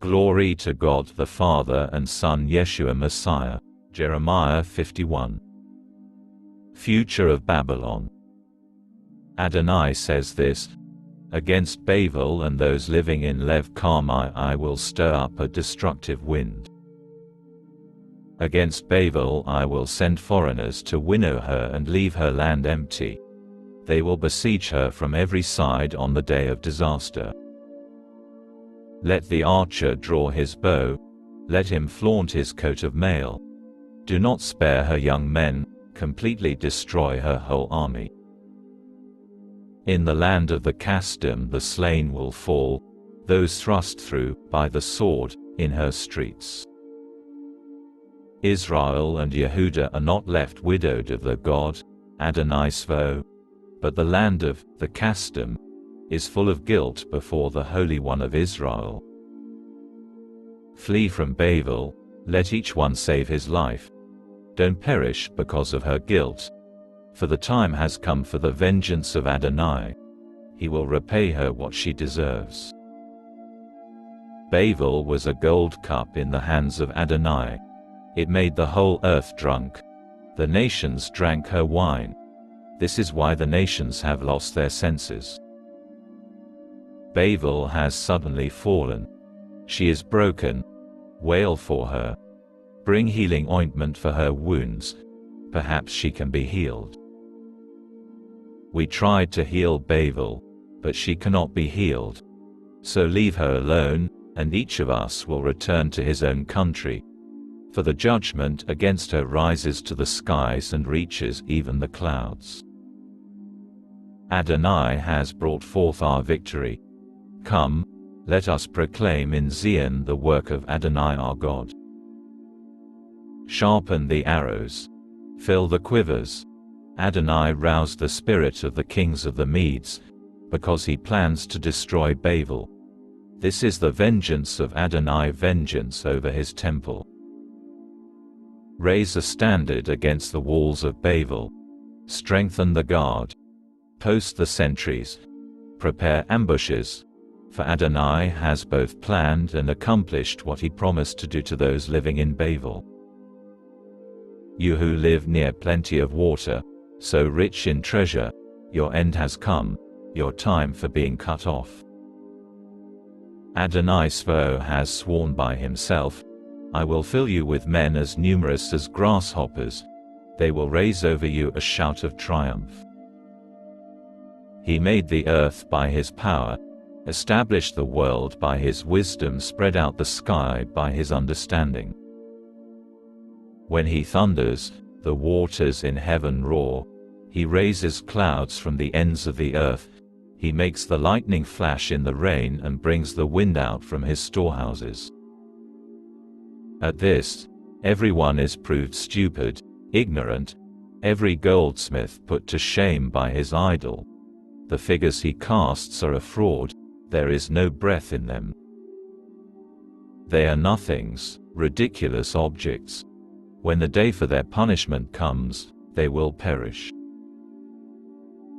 Glory to God the Father and Son Yeshua Messiah. Jeremiah 51. Future of Babylon. Adonai says this: Against Babel and those living in Lev Carmi I will stir up a destructive wind. Against Babel I will send foreigners to winnow her and leave her land empty. They will besiege her from every side on the day of disaster. Let the archer draw his bow, let him flaunt his coat of mail. Do not spare her young men, completely destroy her whole army. In the land of the Kasdim the slain will fall, those thrust through by the sword, in her streets. Israel and Yehuda are not left widowed of their God, Adonai Svo, but the land of the Kasdim is full of guilt before the Holy One of Israel. Flee from Babel, let each one save his life. Don't perish because of her guilt, for the time has come for the vengeance of Adonai. He will repay her what she deserves. Babel was a gold cup in the hands of Adonai. It made the whole earth drunk. The nations drank her wine. This is why the nations have lost their senses. Babel has suddenly fallen. She is broken. Wail for her. Bring healing ointment for her wounds. Perhaps she can be healed. We tried to heal Babel, but she cannot be healed. So leave her alone, and each of us will return to his own country. For the judgment against her rises to the skies and reaches even the clouds. Adonai has brought forth our victory. Come, let us proclaim in Zion the work of Adonai our God. Sharpen the arrows. Fill the quivers. Adonai roused the spirit of the kings of the Medes, because he plans to destroy Babel. This is the vengeance of Adonai, vengeance over his temple. Raise a standard against the walls of Babel. Strengthen the guard. Post the sentries. Prepare ambushes. For Adonai has both planned and accomplished what he promised to do to those living in Babel. You who live near plenty of water, so rich in treasure, your end has come, your time for being cut off. Adonai Svo has sworn by himself, I will fill you with men as numerous as grasshoppers. They will raise over you a shout of triumph. He made the earth by his power, established the world by his wisdom, spread out the sky by his understanding. When he thunders, the waters in heaven roar. He raises clouds from the ends of the earth. He makes the lightning flash in the rain and brings the wind out from his storehouses. At this, everyone is proved stupid, ignorant, every goldsmith put to shame by his idol. The figures he casts are a fraud, there is no breath in them. They are nothings, ridiculous objects. When the day for their punishment comes, they will perish.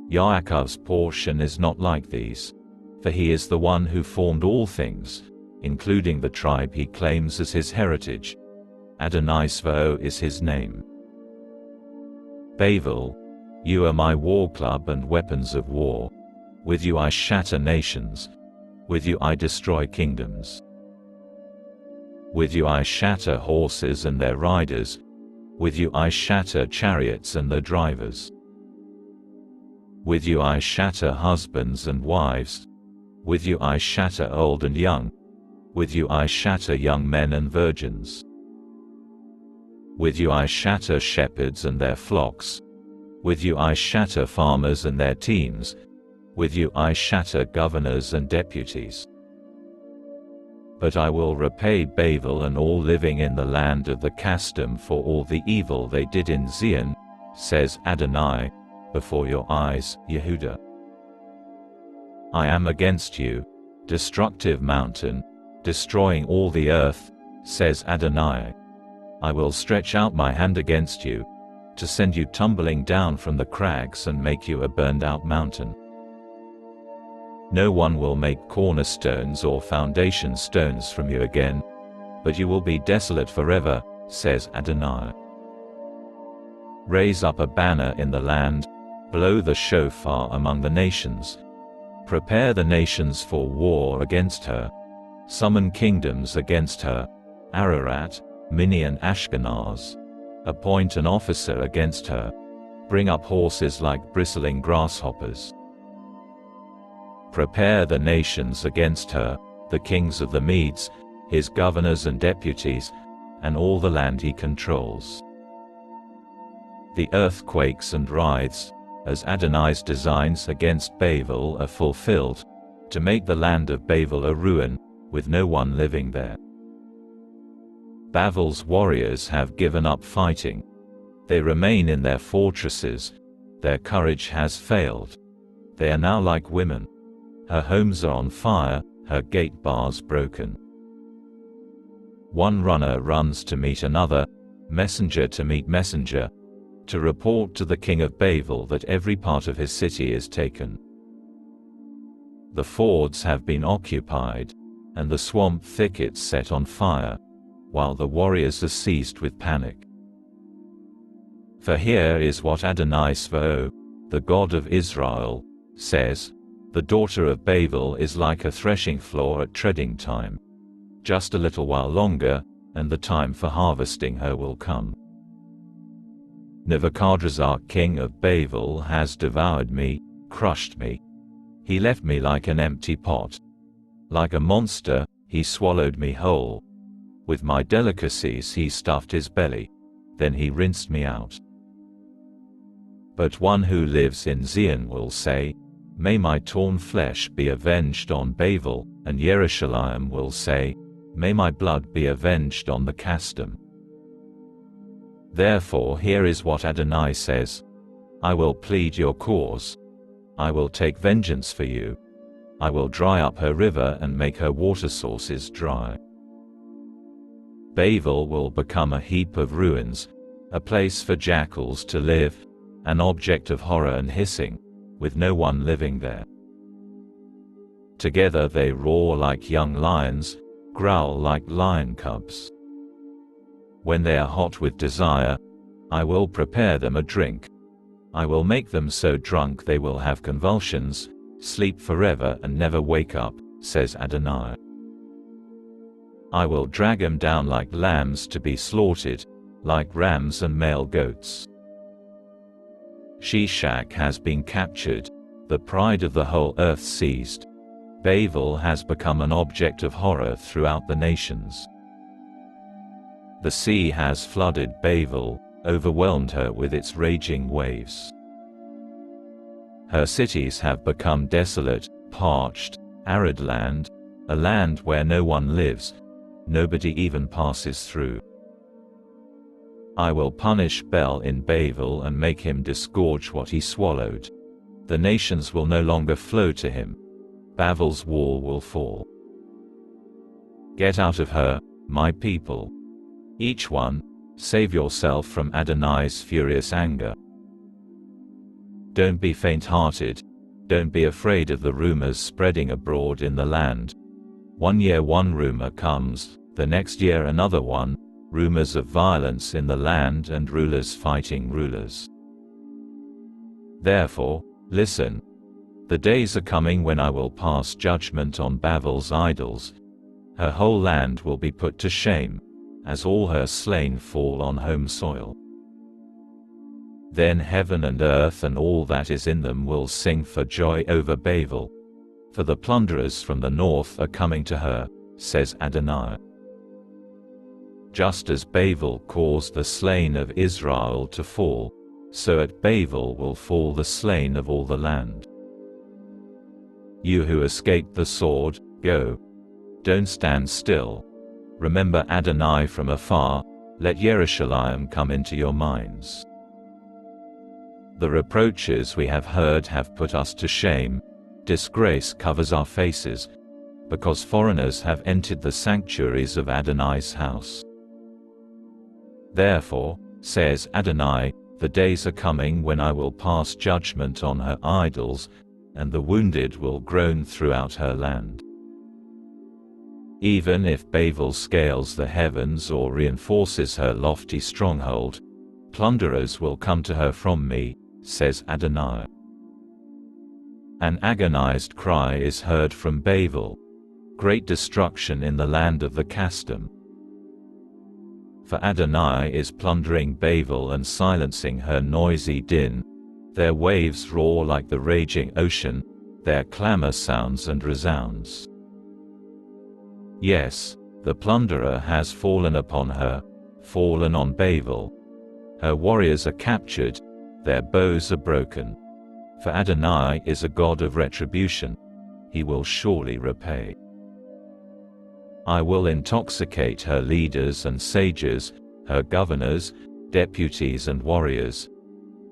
Yaakov's portion is not like these, for he is the one who formed all things, including the tribe he claims as his heritage. Adonai Svo is his name. Babel, you are my war club and weapons of war. With you I shatter nations. With you I destroy kingdoms. With you I shatter horses and their riders. With you I shatter chariots and their drivers. With you I shatter husbands and wives. With you I shatter old and young. With you I shatter young men and virgins. With you I shatter shepherds and their flocks. With you I shatter farmers and their teams. With you I shatter governors and deputies. But I will repay Babel and all living in the land of the Kasdim for all the evil they did in Zion, says Adonai, before your eyes, Yehuda. I am against you, destructive mountain, destroying all the earth, says Adonai. I will stretch out my hand against you, to send you tumbling down from the crags and make you a burned out mountain. No one will make cornerstones or foundation stones from you again, but you will be desolate forever, says Adonai. Raise up a banner in the land, blow the shofar among the nations. Prepare the nations for war against her. Summon kingdoms against her, Ararat, Minni and Ashkenaz. Appoint an officer against her. Bring up horses like bristling grasshoppers. Prepare the nations against her, the kings of the Medes, his governors and deputies, and all the land he controls. The earthquakes and writhes, as Adonai's designs against Babel are fulfilled, to make the land of Babel a ruin, with no one living there. Babel's warriors have given up fighting. They remain in their fortresses. Their courage has failed. They are now like women. Her homes are on fire, her gate bars broken. One runner runs to meet another, messenger to meet messenger, to report to the king of Babel that every part of his city is taken. The fords have been occupied, and the swamp thickets set on fire, while the warriors are seized with panic. For here is what Adonai Svaot, the God of Israel, says: the daughter of Babel is like a threshing floor at treading time. Just a little while longer, and the time for harvesting her will come. Nebuchadrezzar king of Babel has devoured me, crushed me. He left me like an empty pot. Like a monster, he swallowed me whole. With my delicacies he stuffed his belly. Then he rinsed me out. But one who lives in Zion will say, may my torn flesh be avenged on Babel, and Jerusalem will say, may my blood be avenged on the Casdim. Therefore here is what Adonai says: I will plead your cause. I will take vengeance for you. I will dry up her river and make her water sources dry. Babel will become a heap of ruins, a place for jackals to live, an object of horror and hissing, with no one living there. Together they roar like young lions, growl like lion cubs. When they are hot with desire, I will prepare them a drink. I will make them so drunk they will have convulsions, sleep forever and never wake up, says Adonai. I will drag them down like lambs to be slaughtered, like rams and male goats. Shishak has been captured, the pride of the whole earth seized. Babel has become an object of horror throughout the nations. The sea has flooded Babel, overwhelmed her with its raging waves. Her cities have become desolate, parched, arid land, a land where no one lives, nobody even passes through. I will punish Bel in Babel and make him disgorge what he swallowed. The nations will no longer flow to him. Babel's wall will fall. Get out of her, my people. Each one, save yourself from Adonai's furious anger. Don't be faint-hearted. Don't be afraid of the rumors spreading abroad in the land. 1 year one rumor comes, the next year another one, rumors of violence in the land and rulers fighting rulers. Therefore, listen. The days are coming when I will pass judgment on Babel's idols. Her whole land will be put to shame, as all her slain fall on home soil. Then heaven and earth and all that is in them will sing for joy over Babel. For the plunderers from the north are coming to her, says Adonai. Just as Babel caused the slain of Israel to fall, so at Babel will fall the slain of all the land. You who escaped the sword, go. Don't stand still. Remember Adonai from afar, let Jerusalem come into your minds. The reproaches we have heard have put us to shame, disgrace covers our faces, because foreigners have entered the sanctuaries of Adonai's house. Therefore, says Adonai, the days are coming when I will pass judgment on her idols, and the wounded will groan throughout her land. Even if Babel scales the heavens or reinforces her lofty stronghold, plunderers will come to her from me, says Adonai. An agonized cry is heard from Babel, great destruction in the land of the Casdim. For Adonai is plundering Babel and silencing her noisy din. Their waves roar like the raging ocean, their clamor sounds and resounds. Yes, the plunderer has fallen upon her, fallen on Babel. Her warriors are captured, their bows are broken. For Adonai is a God of retribution. He will surely repay. I will intoxicate her leaders and sages, her governors, deputies and warriors.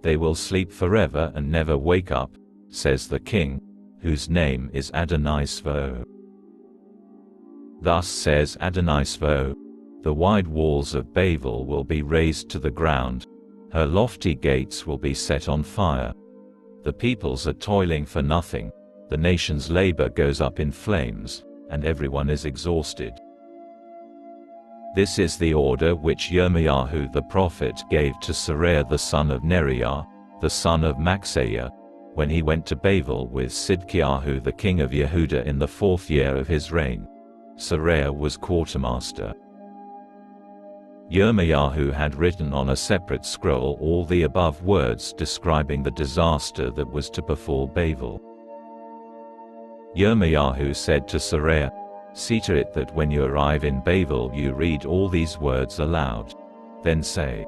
They will sleep forever and never wake up, says the King, whose name is Adonai Svo. Thus says Adonai Svo, the wide walls of Babel will be razed to the ground, her lofty gates will be set on fire. The peoples are toiling for nothing, the nation's labor goes up in flames, and everyone is exhausted. This is the order which Yirmiyahu the prophet gave to Seraiah the son of Neriah, the son of Maxaiah, when he went to Babel with Sidkiyahu the king of Yehuda in the 4th year of his reign. Seraiah was quartermaster. Yirmiyahu had written on a separate scroll all the above words describing the disaster that was to befall Babel. Yirmiyahu said to Seraiah, "See to it that when you arrive in Babel you read all these words aloud. Then say,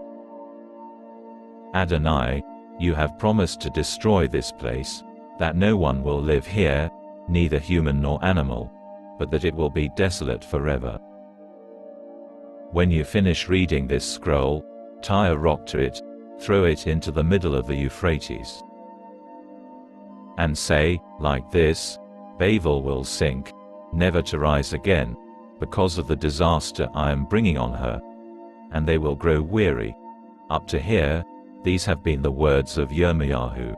Adonai, you have promised to destroy this place, that no one will live here, neither human nor animal, but that it will be desolate forever. When you finish reading this scroll, tie a rock to it, throw it into the middle of the Euphrates. And say, like this, Babel will sink, never to rise again, because of the disaster I am bringing on her. And they will grow weary." Up to here, these have been the words of Yirmiyahu.